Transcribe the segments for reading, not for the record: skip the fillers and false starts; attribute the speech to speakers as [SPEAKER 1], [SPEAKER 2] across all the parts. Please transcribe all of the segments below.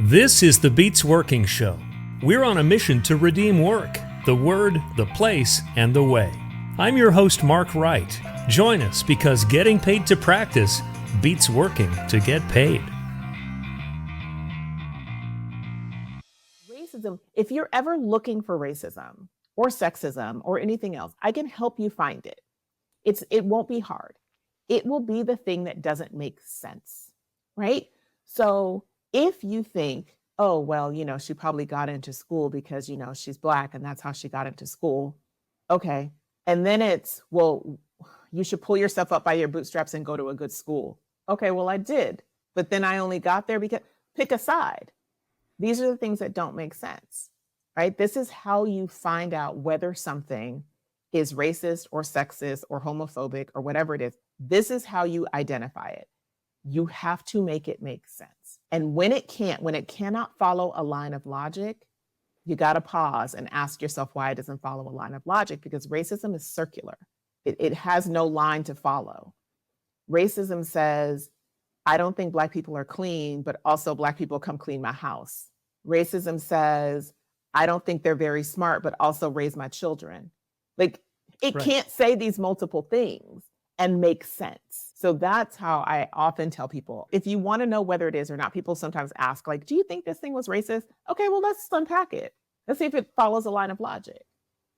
[SPEAKER 1] This is the Beats Working Show. We're on a mission to redeem work, the word, the place, and the way. I'm your host, Mark Wright. Join us because getting paid to practice beats working to get paid.
[SPEAKER 2] Racism, if you're ever looking for racism or sexism or anything else, I can help you find it. It won't be hard. It will be the thing that doesn't make sense, right? So if you think, oh, well, she probably got into school because, she's Black and that's how she got into school. Okay. And then it's, well, you should pull yourself up by your bootstraps and go to a good school. Okay, well, I did. But then I only got there because, pick a side. These are the things that don't make sense, right? This is how you find out whether something is racist or sexist or homophobic or whatever it is. This is how you identify it. You have to make it make sense. And when it cannot follow a line of logic, you got to pause and ask yourself why it doesn't follow a line of logic, because racism is circular. It has no line to follow. Racism says, I don't think Black people are clean, but also Black people come clean my house. Racism says, I don't think they're very smart, but also raise my children. Like, it
[SPEAKER 1] Right.
[SPEAKER 2] can't say these multiple things and make sense. So that's how I often tell people, if you want to know whether it is or not, people sometimes ask, like, do you think this thing was racist? Okay, well, let's unpack it. Let's see if it follows a line of logic.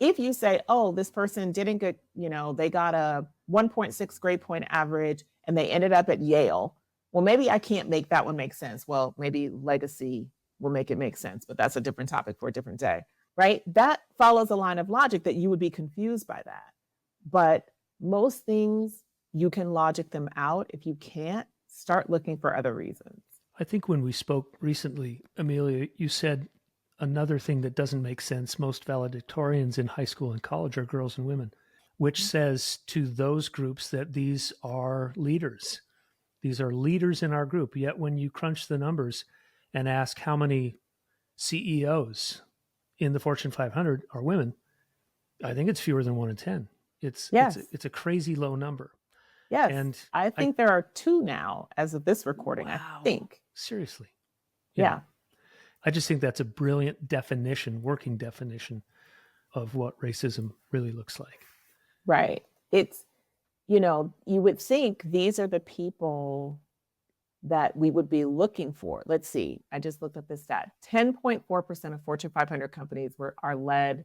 [SPEAKER 2] If you say, oh, this person didn't get, they got a 1.6 grade point average and they ended up at Yale. Well, maybe I can't make that one make sense. Well, maybe legacy will make it make sense, but that's a different topic for a different day, right? That follows a line of logic that you would be confused by that. But most things, you can logic them out. If you can't, start looking for other reasons.
[SPEAKER 1] I think when we spoke recently, Amelia, you said another thing that doesn't make sense. Most valedictorians in high school and college are girls and women, which says to those groups that these are leaders. These are leaders in our group. Yet when you crunch the numbers and ask how many CEOs in the Fortune 500 are women, I think it's fewer than 1 in 10. It's a crazy low number.
[SPEAKER 2] Yes.
[SPEAKER 1] And
[SPEAKER 2] I think there are 2 now as of this recording.
[SPEAKER 1] Wow.
[SPEAKER 2] I think.
[SPEAKER 1] Seriously.
[SPEAKER 2] Yeah.
[SPEAKER 1] I just think that's a brilliant definition, working definition of what racism really looks like.
[SPEAKER 2] Right. It's, you would think these are the people that we would be looking for. Let's see. I just looked up this stat. 10.4% of Fortune 500 companies are led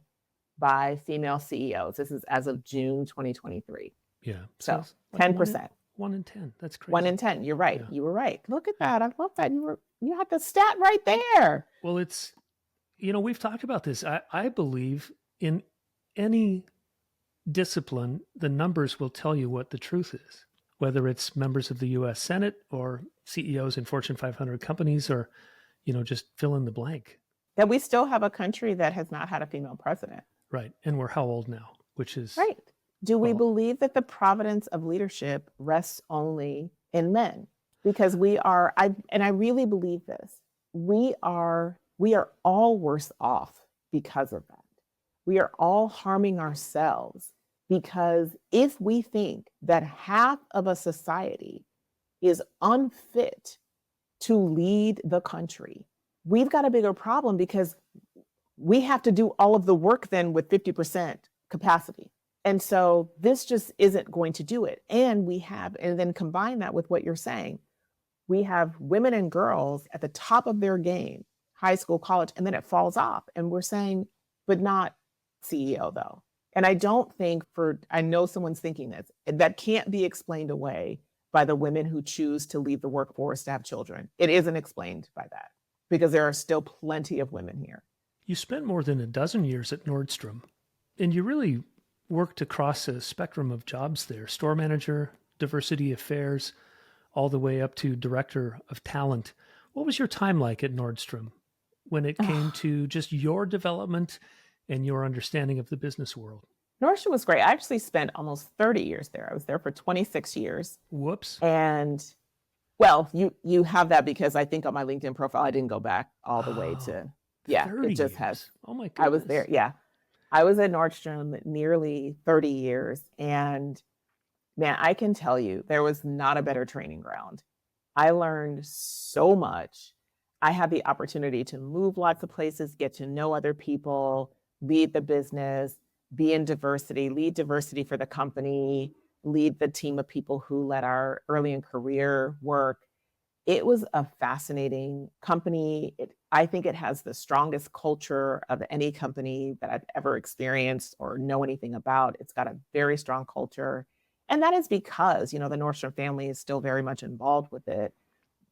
[SPEAKER 2] by female CEOs. This is as of June 2023.
[SPEAKER 1] Yeah.
[SPEAKER 2] So 10%.
[SPEAKER 1] 1 in 10. That's crazy.
[SPEAKER 2] 1 in 10. You're right. Yeah. You were right. Look at that. I love that. You had the stat right there.
[SPEAKER 1] Well, it's, we've talked about this. I believe in any discipline, the numbers will tell you what the truth is, whether it's members of the U.S. Senate or CEOs in Fortune 500 companies or, just fill in the blank.
[SPEAKER 2] That we still have a country that has not had a female president.
[SPEAKER 1] Right. And we're how old now, which is...
[SPEAKER 2] Right. Do we believe that the providence of leadership rests only in men? Because I really believe this, we are all worse off because of that. We are all harming ourselves because if we think that half of a society is unfit to lead the country, we've got a bigger problem because we have to do all of the work then with 50% capacity. And so this just isn't going to do it. And then combine that with what you're saying. We have women and girls at the top of their game, high school, college, and then it falls off. And we're saying, but not CEO though. And I don't think I know someone's thinking this, that can't be explained away by the women who choose to leave the workforce to have children. It isn't explained by that because there are still plenty of women here.
[SPEAKER 1] You spent more than a dozen years at Nordstrom, and you really worked across a spectrum of jobs there, store manager, diversity affairs, all the way up to director of talent. What was your time like at Nordstrom when it came to just your development and your understanding of the business world?
[SPEAKER 2] Nordstrom was great. I actually spent almost 30 years there. I was there for 26 years.
[SPEAKER 1] Whoops.
[SPEAKER 2] And well, you have that because I think on my LinkedIn profile, I didn't go back all the way to, it just has.
[SPEAKER 1] Oh my goodness.
[SPEAKER 2] I was there. Yeah. I was at Nordstrom nearly 30 years. And man, I can tell you, there was not a better training ground. I learned so much. I had the opportunity to move lots of places, get to know other people, lead the business, be in diversity, lead diversity for the company, lead the team of people who led our early in career work. It was a fascinating company. I think it has the strongest culture of any company that I've ever experienced or know anything about. It's got a very strong culture. And that is because, the Nordstrom family is still very much involved with it.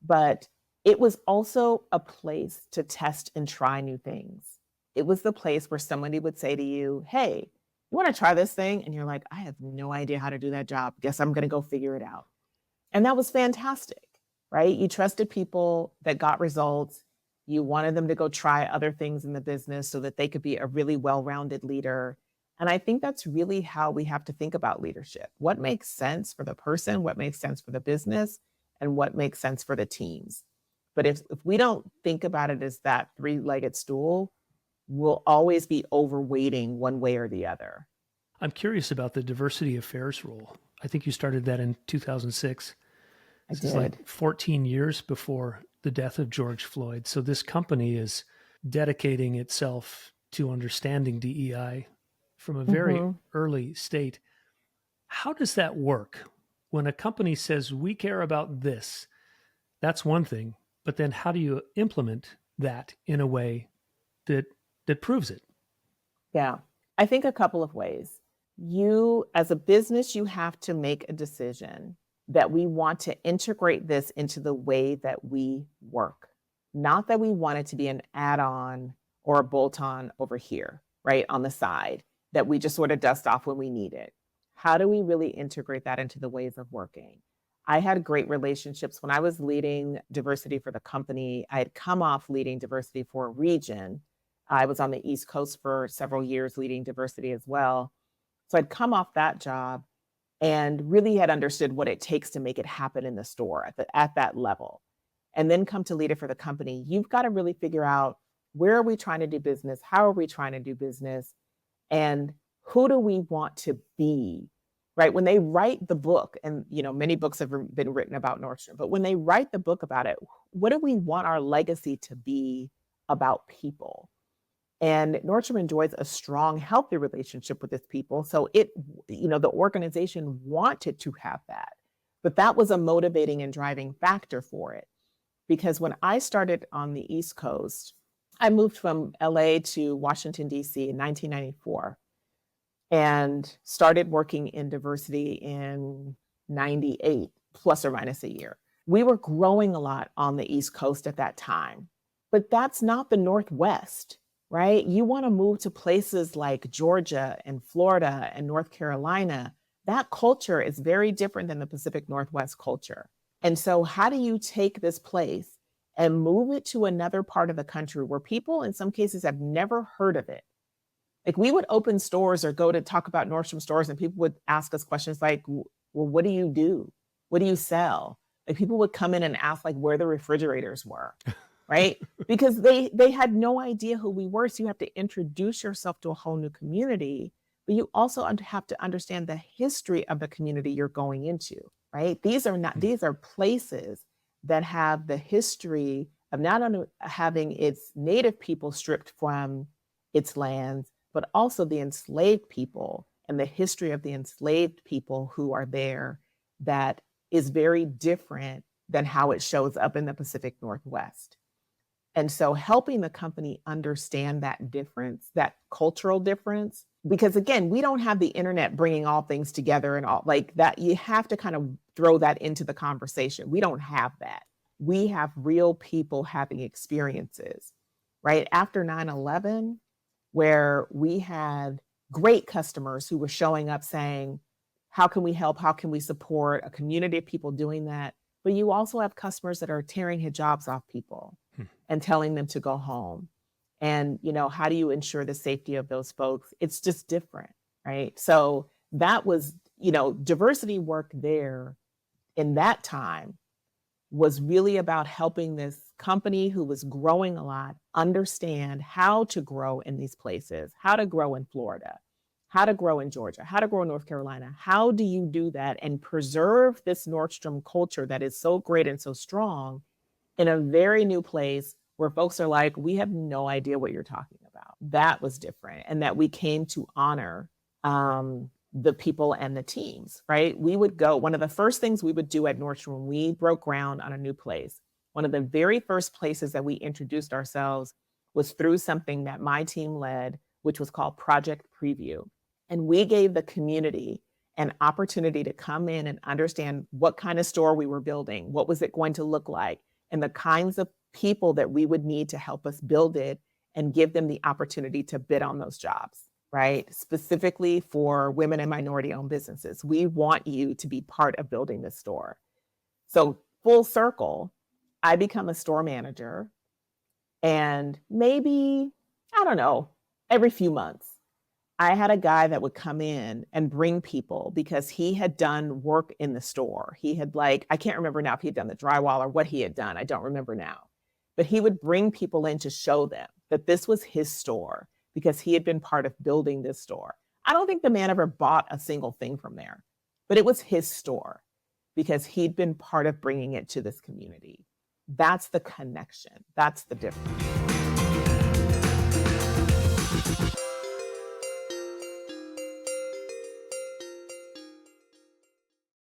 [SPEAKER 2] But it was also a place to test and try new things. It was the place where somebody would say to you, "Hey, you want to try this thing?" And you're like, "I have no idea how to do that job. Guess I'm going to go figure it out." And that was fantastic, right? You trusted people that got results. You wanted them to go try other things in the business so that they could be a really well-rounded leader. And I think that's really how we have to think about leadership. What makes sense for the person, what makes sense for the business, and what makes sense for the teams. But if we don't think about it as that three-legged stool, we'll always be overweighting one way or the other.
[SPEAKER 1] I'm curious about the diversity affairs role. I think you started that in 2006.
[SPEAKER 2] I
[SPEAKER 1] This is like
[SPEAKER 2] did.
[SPEAKER 1] 14 years before the death of George Floyd. So this company is dedicating itself to understanding DEI from a very
[SPEAKER 2] Mhm.
[SPEAKER 1] early state. How does that work? When a company says, we care about this, that's one thing. But then how do you implement that in a way that proves it?
[SPEAKER 2] Yeah. I think a couple of ways. You, as a business, you have to make a decision that we want to integrate this into the way that we work. Not that we want it to be an add on or a bolt on over here, right, on the side that we just sort of dust off when we need it. How do we really integrate that into the ways of working? I had great relationships when I was leading diversity for the company. I had come off leading diversity for a region. I was on the East Coast for several years leading diversity as well. So I'd come off that job and really had understood what it takes to make it happen in the store at that level. And then come to lead it for the company. You've got to really figure out, where are we trying to do business? How are we trying to do business? And who do we want to be? Right? When they write the book, and many books have been written about Nordstrom, but when they write the book about it, what do we want our legacy to be about people? And Nordstrom enjoys a strong, healthy relationship with its people. So the organization wanted to have that. But that was a motivating and driving factor for it. Because when I started on the East Coast, I moved from LA to Washington, D.C. in 1994 and started working in diversity in 98, plus or minus a year. We were growing a lot on the East Coast at that time, but that's not the Northwest, right? You want to move to places like Georgia and Florida and North Carolina. That culture is very different than the Pacific Northwest culture. And so, how do you take this place and move it to another part of the country where people, in some cases, have never heard of it? Like, we would open stores or go to talk about Nordstrom stores, and people would ask us questions like, well, what do you do? What do you sell? Like, people would come in and ask like where the refrigerators were, right? Because they had no idea who we were. So you have to introduce yourself to a whole new community, but you also have to understand the history of the community you're going into, right? These are places that have the history of not only having its native people stripped from its lands, but also the enslaved people and the history of the enslaved people who are there, that is very different than how it shows up in the Pacific Northwest. And so helping the company understand that difference, that cultural difference, because again, we don't have the internet bringing all things together and all like that. You have to kind of throw that into the conversation. We don't have that. We have real people having experiences, right? After 9/11, where we had great customers who were showing up saying, how can we help? How can we support a community of people doing that? But you also have customers that are tearing hijabs off people
[SPEAKER 1] Hmm.
[SPEAKER 2] and telling them to go home. And, how do you ensure the safety of those folks? It's just different, right? So that was, diversity work there in that time was really about helping this company who was growing a lot understand how to grow in these places, how to grow in Florida, how to grow in Georgia, how to grow in North Carolina. How do you do that and preserve this Nordstrom culture that is so great and so strong, in a very new place where folks are like, we have no idea what you're talking about. That was different. And that we came to honor the people and the teams, right? We would go, one of the first things we would do at Nordstrom when we broke ground on a new place, one of the very first places that we introduced ourselves was through something that my team led, which was called Project Preview. And we gave the community an opportunity to come in and understand what kind of store we were building, what was it going to look like, and the kinds of people that we would need to help us build it and give them the opportunity to bid on those jobs, right? Specifically for women and minority-owned businesses. We want you to be part of building this store. So full circle, I become a store manager, and maybe, I don't know, every few months, I had a guy that would come in and bring people because he had done work in the store. He had I can't remember now if he had done the drywall or what he had done. I don't remember now. But he would bring people in to show them that this was his store because he had been part of building this store. I don't think the man ever bought a single thing from there, but it was his store because he'd been part of bringing it to this community. That's the connection. That's the difference.